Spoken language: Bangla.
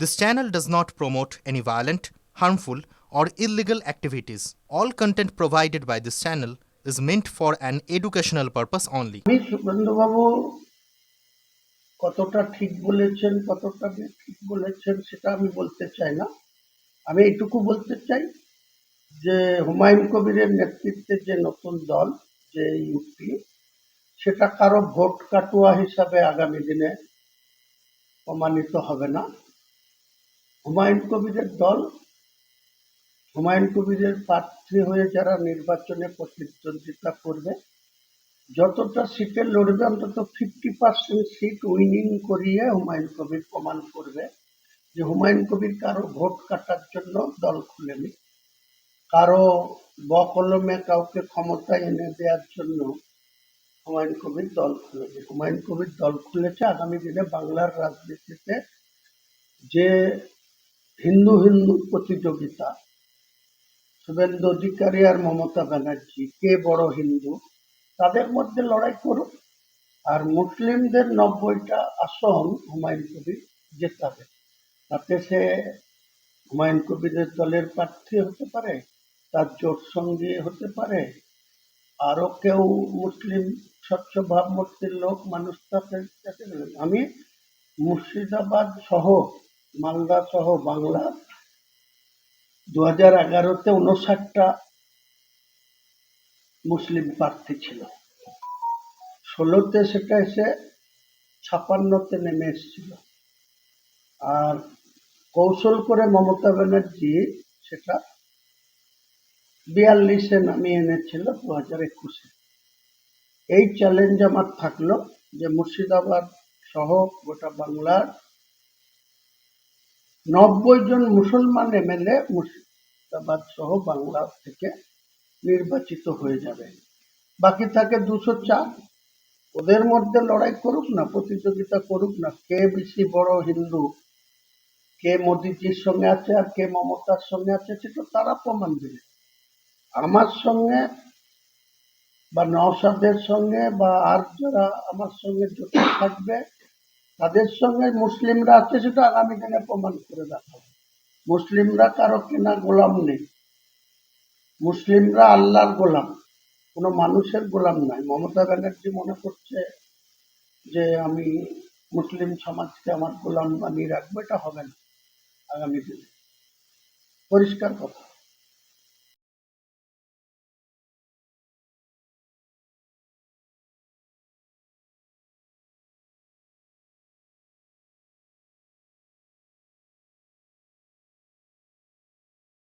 This channel does not promote any violent, harmful, or illegal activities. All content provided by this channel is meant for an educational purpose only. আমি শুভেন্দুবাবু কতটা ঠিক বলেছেন কতটা ঠিক বলেছেন সেটা আমি বলতে চাই না। আমি এইটুকু বলতে চাই যে হুমায়ুন কবিরের নেতৃত্বে যে নতুন দল যে ইউপি, সেটা কারো ভোট কাটুয়া হিসাবে আগামী দিনে প্রমাণিত হবে না। হুমায়ুন কবিরের দল, হুমায়ুন কবিরের প্রার্থী হয়ে যারা নির্বাচনে প্রতিদ্বন্দ্বিতা করবে, যতটা সিটে লড়বে অন্তত 50% সিট উইনিং করিয়ে হুমায়ুন কবির প্রমাণ করবে যে হুমায়ুন কবির কারো ভোট কাটার জন্য দল খুলেনি, কারো বকলমে কাউকে ক্ষমতায় এনে দেওয়ার জন্য হুমায়ুন কবির দল খুলেনি। হুমায়ুন কবির দল খুলেছে আগামী দিনে বাংলার রাজনীতিতে যে হিন্দু হিন্দু প্রতিযোগিতা, শুভেন্দু অধিকারী আর মমতা ব্যানার্জি কে বড় হিন্দু, তাদের মধ্যে লড়াই করুক। আর মুসলিমদের 90টা আসন হুমায়ুন কবির জেতাবে, তাতে সে হুমায়ুন কবিরের দলের প্রার্থী হতে পারে, তার জোট সঙ্গী হতে পারে, আরো কেউ মুসলিম স্বচ্ছ ভাবমূর্তির লোক মানুষ তাকে। আমি মুর্শিদাবাদ সহ মালদা সহ বাংলা 2011-তে 59টা মুসলিম প্রার্থী ছিল, 16-তে সেটা এসে 56-তে নেমে এসেছিল। আর কৌশল করে মমতা ব্যানার্জি সেটা 42-এ নামিয়ে এনেছিল 2021-এ। এই চ্যালেঞ্জ আমার থাকলো যে মুর্শিদাবাদ সহ গোটা বাংলার 90 জন মুসলমান এমএলএ মুর্শিদাবাদ সহ বাংলা থেকে নির্বাচিত হয়ে যাবে, বাকি থাকে 204। ওদের মধ্যে লড়াই করুক না, প্রতিযোগিতা করুক না, কে বেশি বড় হিন্দু, কে মোদিজির সঙ্গে আছে আর কে মমতার সঙ্গে আছে, সেটা তারা প্রমাণ দেবে। আমার সঙ্গে বা নওশাদের সঙ্গে বা আর যারা আমার সঙ্গে যুক্ত থাকবে তাদের সঙ্গে মুসলিমরা আছে, সেটা আগামী দিনে প্রমাণ করে দেখাবো। মুসলিমরা কারো কেনা গোলাম নেই, মুসলিমরা আল্লাহর গোলাম, কোনো মানুষের গোলাম নয়। মমতা ব্যানার্জি মনে করছে যে আমি মুসলিম সমাজকে আমার গোলাম বানিয়ে রাখবো, এটা হবে না আগামী দিনে, পরিষ্কার কথা।